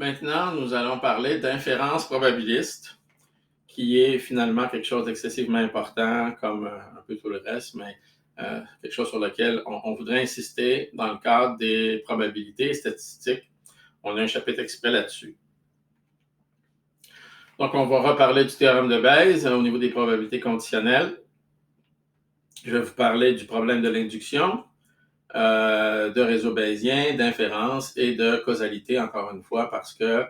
Maintenant, nous allons parler d'inférence probabiliste, qui est finalement quelque chose d'excessivement important, comme un peu tout le reste, mais quelque chose sur lequel on voudrait insister dans le cadre des probabilités statistiques. On a un chapitre exprès là-dessus. Donc, on va reparler du théorème de Bayes au niveau des probabilités conditionnelles. Je vais vous parler du problème de l'induction, de réseau bayésien, d'inférence et de causalité, encore une fois, parce que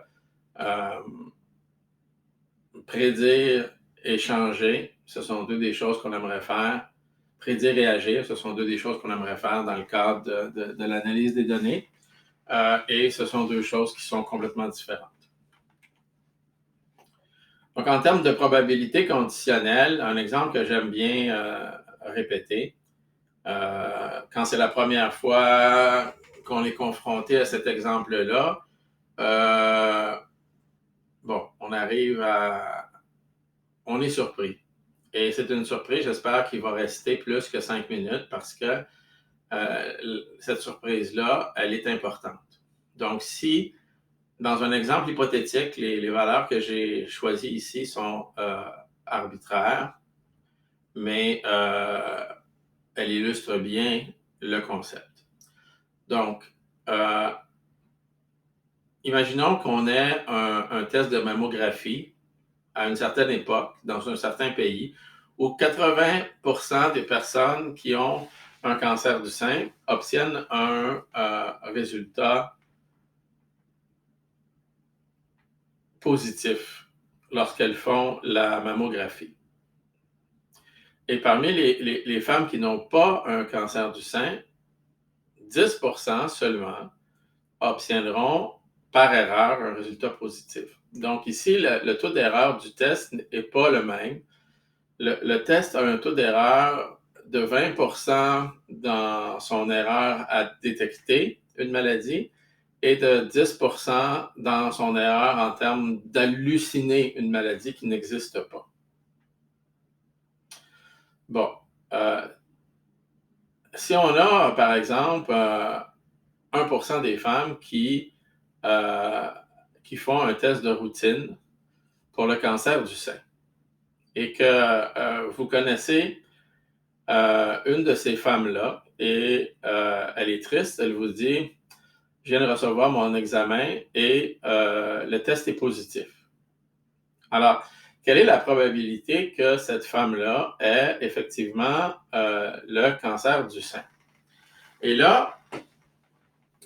prédire et changer, ce sont deux des choses qu'on aimerait faire. Prédire et agir, ce sont deux des choses qu'on aimerait faire dans le cadre de l'analyse des données. Et ce sont deux choses qui sont complètement différentes. Donc, en termes de probabilité conditionnelle, un exemple que j'aime bien répéter, quand c'est la première fois qu'on est confronté à cet exemple-là, on est surpris. Et c'est une surprise, j'espère qu'il va rester plus que 5 minutes parce que cette surprise-là, elle est importante. Donc, si, dans un exemple hypothétique, les valeurs que j'ai choisies ici sont arbitraires, mais elle illustre bien le concept. Donc, imaginons qu'on ait un test de mammographie à une certaine époque, dans un certain pays, où 80% des personnes qui ont un cancer du sein obtiennent un résultat positif lorsqu'elles font la mammographie. Et parmi les femmes qui n'ont pas un cancer du sein, 10% seulement obtiendront par erreur un résultat positif. Donc ici, le taux d'erreur du test n'est pas le même. Le test a un taux d'erreur de 20% dans son erreur à détecter une maladie et de 10% dans son erreur en termes d'halluciner une maladie qui n'existe pas. Bon, si on a, par exemple, 1% des femmes qui font un test de routine pour le cancer du sein et que vous connaissez une de ces femmes-là et elle est triste, elle vous dit « Je viens de recevoir mon examen et le test est positif. » Alors, quelle est la probabilité que cette femme-là ait effectivement le cancer du sein? Et là,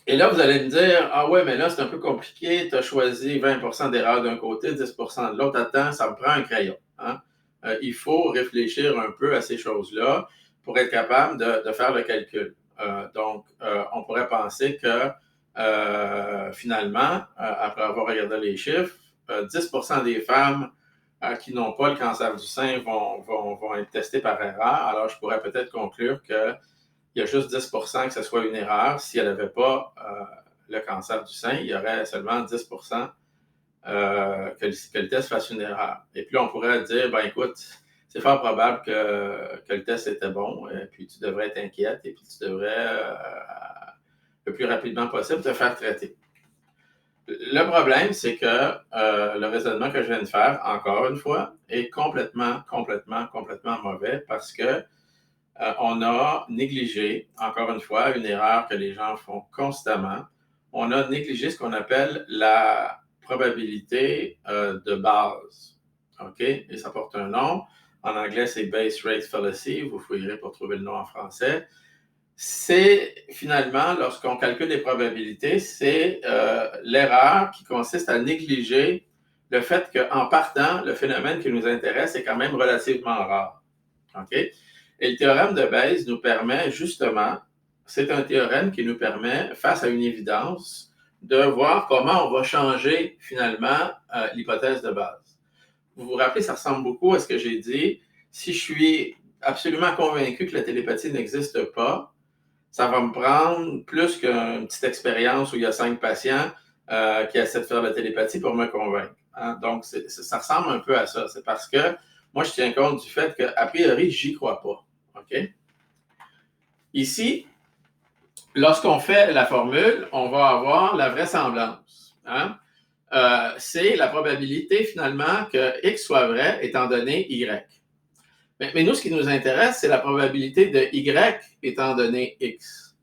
vous allez me dire « Ah ouais, mais là, c'est un peu compliqué, tu as choisi 20% d'erreur d'un côté, 10% de l'autre. Attends, ça me prend un crayon. Hein? Il faut réfléchir un peu à ces choses-là pour être capable de faire le calcul. Donc, on pourrait penser que finalement, après avoir regardé les chiffres, 10% des femmes qui n'ont pas le cancer du sein vont être testées par erreur. Alors, je pourrais peut-être conclure qu'il y a juste 10% que ce soit une erreur. Si elle n'avait pas le cancer du sein, il y aurait seulement 10% que le test fasse une erreur. Et puis, on pourrait dire, ben écoute, c'est fort probable que le test était bon, et puis tu devrais être inquiète, et puis tu devrais, le plus rapidement possible, te faire traiter. Le problème, c'est que le raisonnement que je viens de faire, encore une fois, est complètement mauvais parce que on a négligé, encore une fois, une erreur que les gens font constamment. On a négligé ce qu'on appelle la probabilité de base. OK? Et ça porte un nom. En anglais, c'est Base Rate Fallacy. Vous fouillerez pour trouver le nom en français. C'est finalement, lorsqu'on calcule les probabilités, c'est l'erreur qui consiste à négliger le fait qu'en partant, le phénomène qui nous intéresse est quand même relativement rare. OK? Et le théorème de Bayes nous permet justement, c'est un théorème qui nous permet, face à une évidence, de voir comment on va changer finalement l'hypothèse de base. Vous vous rappelez, ça ressemble beaucoup à ce que j'ai dit. Si je suis absolument convaincu que la télépathie n'existe pas, ça va me prendre plus qu'une petite expérience où il y a 5 patients qui essaient de faire la télépathie pour me convaincre. Hein? Donc, ça ressemble un peu à ça. C'est parce que moi, je tiens compte du fait qu'a priori, j'y crois pas. OK? Ici, lorsqu'on fait la formule, on va avoir la vraisemblance. Hein? c'est la probabilité finalement que X soit vrai étant donné Y. Mais nous, ce qui nous intéresse, c'est la probabilité de Y étant donné X.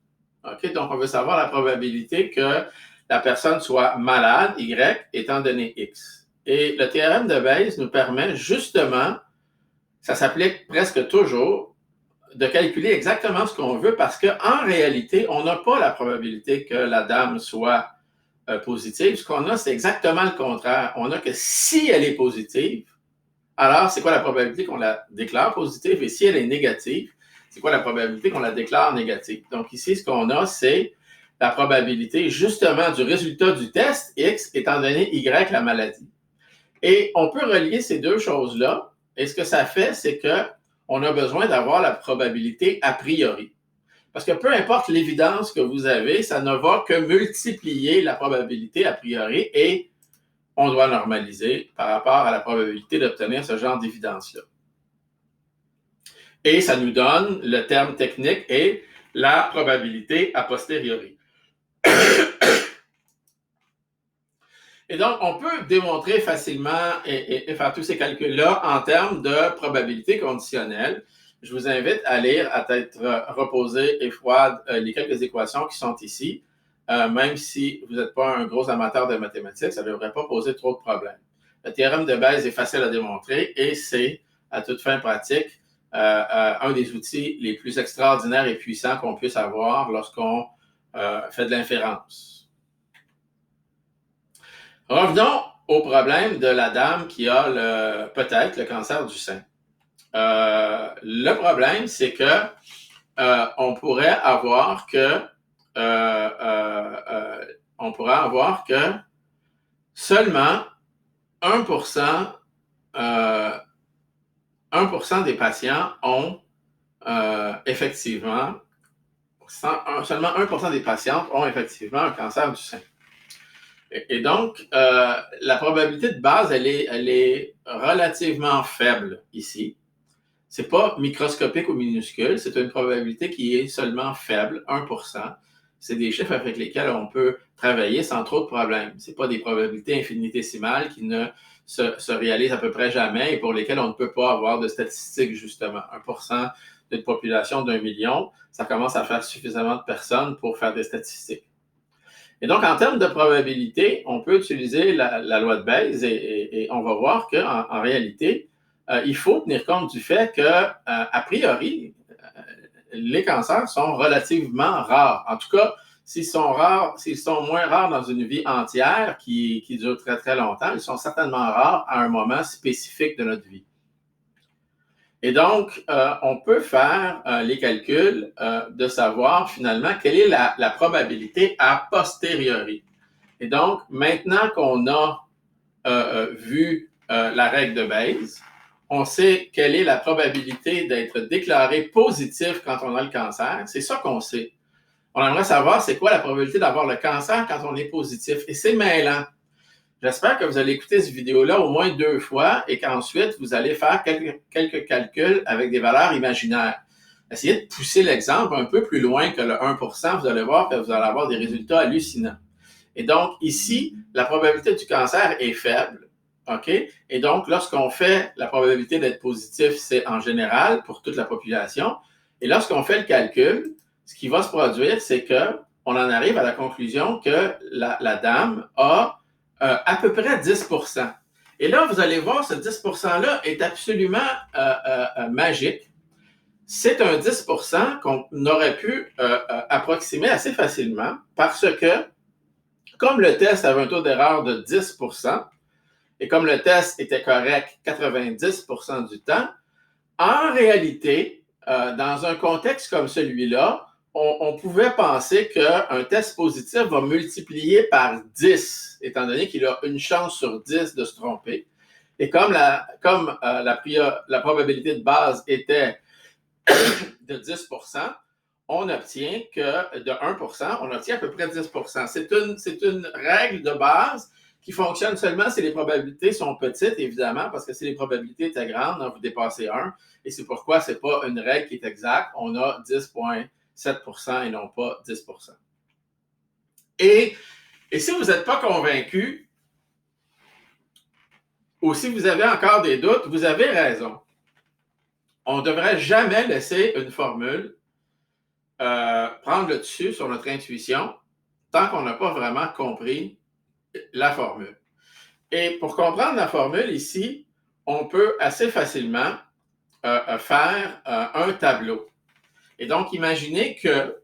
OK? Donc, on veut savoir la probabilité que la personne soit malade, Y, étant donné X. Et le théorème de Bayes nous permet justement, ça s'applique presque toujours, de calculer exactement ce qu'on veut parce qu'en réalité, on n'a pas la probabilité que la dame soit positive. Ce qu'on a, c'est exactement le contraire. On a que si elle est positive, alors c'est quoi la probabilité qu'on la déclare positive? Et si elle est négative, c'est quoi la probabilité qu'on la déclare négative? Donc ici, ce qu'on a, c'est la probabilité justement du résultat du test X étant donné Y la maladie. Et on peut relier ces deux choses-là. Et ce que ça fait, c'est qu'on a besoin d'avoir la probabilité a priori. Parce que peu importe l'évidence que vous avez, ça ne va que multiplier la probabilité a priori et on doit normaliser par rapport à la probabilité d'obtenir ce genre d'évidence-là. Et ça nous donne, le terme technique est la probabilité a posteriori. Et donc, on peut démontrer facilement et faire tous ces calculs-là en termes de probabilité conditionnelle. Je vous invite à lire à tête reposée et froide les quelques équations qui sont ici. Même si vous n'êtes pas un gros amateur de mathématiques, ça ne devrait pas poser trop de problèmes. Le théorème de Bayes est facile à démontrer et c'est, à toute fin pratique, un des outils les plus extraordinaires et puissants qu'on puisse avoir lorsqu'on fait de l'inférence. Revenons au problème de la dame qui a peut-être le cancer du sein. Le problème, c'est que on pourrait avoir que seulement 1%, 1% des patients ont effectivement, seulement 1% des patientes ont effectivement un cancer du sein. Et donc, la probabilité de base, elle est relativement faible ici. C'est pas microscopique ou minuscule, c'est une probabilité qui est seulement faible, 1%. C'est des chiffres avec lesquels on peut travailler sans trop de problèmes. C'est pas des probabilités infinitésimales qui ne se réalisent à peu près jamais et pour lesquelles on ne peut pas avoir de statistiques, justement. 1% d'une population d'1 million, ça commence à faire suffisamment de personnes pour faire des statistiques. Et donc, en termes de probabilité, on peut utiliser la loi de Bayes et on va voir qu'en réalité, il faut tenir compte du fait que, a priori, les cancers sont relativement rares. En tout cas, s'ils sont moins rares dans une vie entière qui dure très, très longtemps, ils sont certainement rares à un moment spécifique de notre vie. Et donc, on peut faire les calculs de savoir finalement quelle est la probabilité a posteriori. Et donc, maintenant qu'on a vu la règle de Bayes, on sait quelle est la probabilité d'être déclaré positif quand on a le cancer. C'est ça qu'on sait. On aimerait savoir c'est quoi la probabilité d'avoir le cancer quand on est positif. Et c'est mêlant. J'espère que vous allez écouter cette vidéo-là au moins 2 fois et qu'ensuite, vous allez faire quelques calculs avec des valeurs imaginaires. Essayez de pousser l'exemple un peu plus loin que le 1%, vous allez voir que vous allez avoir des résultats hallucinants. Et donc, ici, la probabilité du cancer est faible. OK? Et donc, lorsqu'on fait la probabilité d'être positif, c'est en général pour toute la population. Et lorsqu'on fait le calcul, ce qui va se produire, c'est qu'on en arrive à la conclusion que la dame a à peu près 10%. Et là, vous allez voir, ce 10%-là est absolument magique. C'est un 10% qu'on aurait pu approximer assez facilement parce que, comme le test avait un taux d'erreur de 10%, et comme le test était correct 90% du temps, en réalité, dans un contexte comme celui-là, on pouvait penser qu'un test positif va multiplier par 10, étant donné qu'il a une chance sur 10 de se tromper. Et comme la probabilité de base était de 10%, on obtient que de 1%, on obtient à peu près 10%. C'est une règle de base qui fonctionne seulement si les probabilités sont petites, évidemment, parce que si les probabilités étaient grandes, vous dépassez 1. Et c'est pourquoi ce n'est pas une règle qui est exacte. On a 10,7% et non pas 10%. Et si vous n'êtes pas convaincu, ou si vous avez encore des doutes, vous avez raison. On ne devrait jamais laisser une formule prendre le dessus sur notre intuition tant qu'on n'a pas vraiment compris la formule. Et pour comprendre la formule ici, on peut assez facilement faire un tableau. Et donc, imaginez que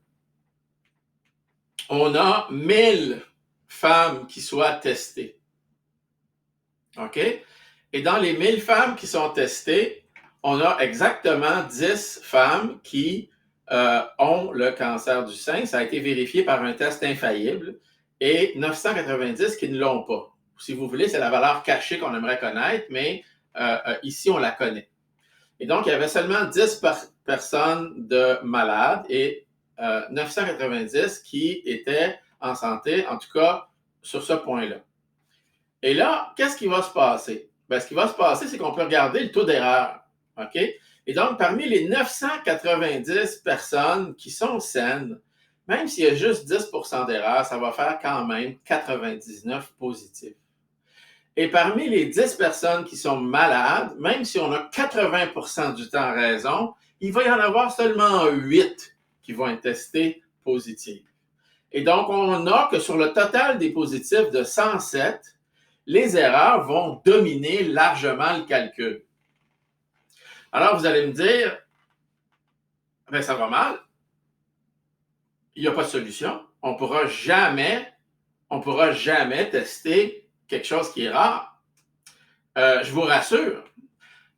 on a 1000 femmes qui soient testées. OK? Et dans les 1000 femmes qui sont testées, on a exactement 10 femmes qui ont le cancer du sein. Ça a été vérifié par un test infaillible et 990 qui ne l'ont pas. Si vous voulez, c'est la valeur cachée qu'on aimerait connaître, mais ici, on la connaît. Et donc, il y avait seulement 10 personnes de malades et 990 qui étaient en santé, en tout cas sur ce point-là. Et là, qu'est-ce qui va se passer? Bien, ce qui va se passer, c'est qu'on peut regarder le taux d'erreur. OK? Et donc, parmi les 990 personnes qui sont saines, même s'il y a juste 10 d'erreur, ça va faire quand même 99 positifs. Et parmi les 10 personnes qui sont malades, même si on a 80 du temps raison, il va y en avoir seulement 8 qui vont être testés positifs. Et donc, on a que sur le total des positifs de 107, les erreurs vont dominer largement le calcul. Alors, vous allez me dire, ben ça va mal, il n'y a pas de solution, on ne pourra jamais tester quelque chose qui est rare. Je vous rassure,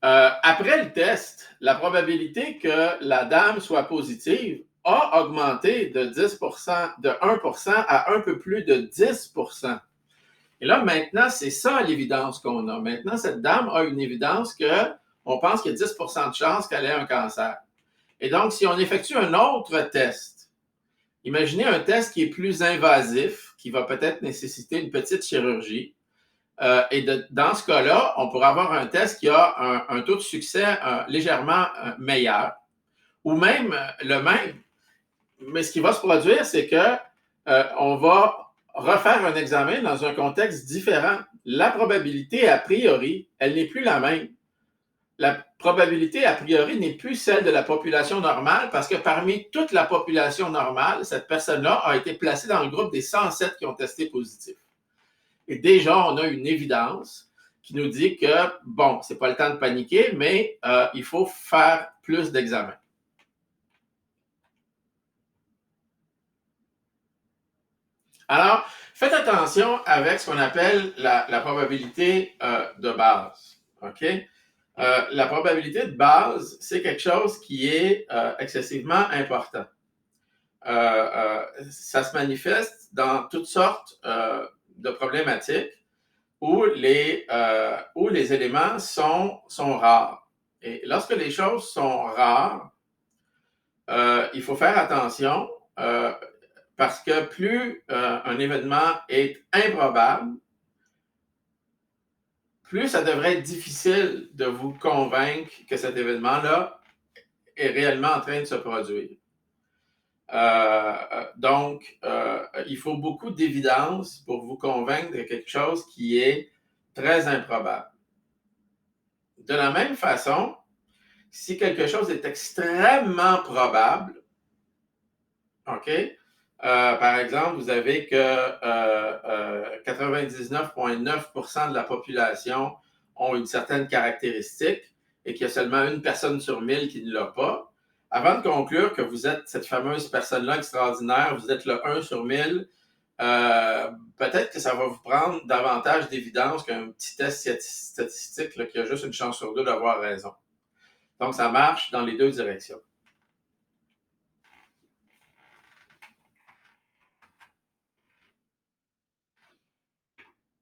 après le test, la probabilité que la dame soit positive a augmenté de 10%, de 1% à un peu plus de 10%. Et là, maintenant, c'est ça l'évidence qu'on a. Maintenant, cette dame a une évidence qu'on pense qu'il y a 10% de chance qu'elle ait un cancer. Et donc, si on effectue un autre test, imaginez un test qui est plus invasif, qui va peut-être nécessiter une petite chirurgie. Dans ce cas-là, on pourrait avoir un test qui a un taux de succès légèrement meilleur, ou même le même. Mais ce qui va se produire, c'est qu'on va refaire un examen dans un contexte différent. La probabilité, a priori, elle n'est plus la même. La probabilité, a priori, n'est plus celle de la population normale parce que parmi toute la population normale, cette personne-là a été placée dans le groupe des 107 qui ont testé positif. Et déjà, on a une évidence qui nous dit que, bon, c'est pas le temps de paniquer, mais il faut faire plus d'examens. Alors, faites attention avec ce qu'on appelle la probabilité de base. OK? La probabilité de base, c'est quelque chose qui est excessivement important. Ça se manifeste dans toutes sortes de problématiques où les éléments sont rares. Et lorsque les choses sont rares, il faut faire attention parce que plus un événement est improbable, plus ça devrait être difficile de vous convaincre que cet événement-là est réellement en train de se produire. Donc, il faut beaucoup d'évidence pour vous convaincre de quelque chose qui est très improbable. De la même façon, si quelque chose est extrêmement probable, OK? Par exemple, vous avez que 99,9% de la population ont une certaine caractéristique et qu'il y a seulement une personne sur 1000 qui ne l'a pas. Avant de conclure que vous êtes cette fameuse personne-là extraordinaire, vous êtes le 1 sur 1000, peut-être que ça va vous prendre davantage d'évidence qu'un petit test statistique là, qui a juste une chance sur deux d'avoir raison. Donc, ça marche dans les deux directions.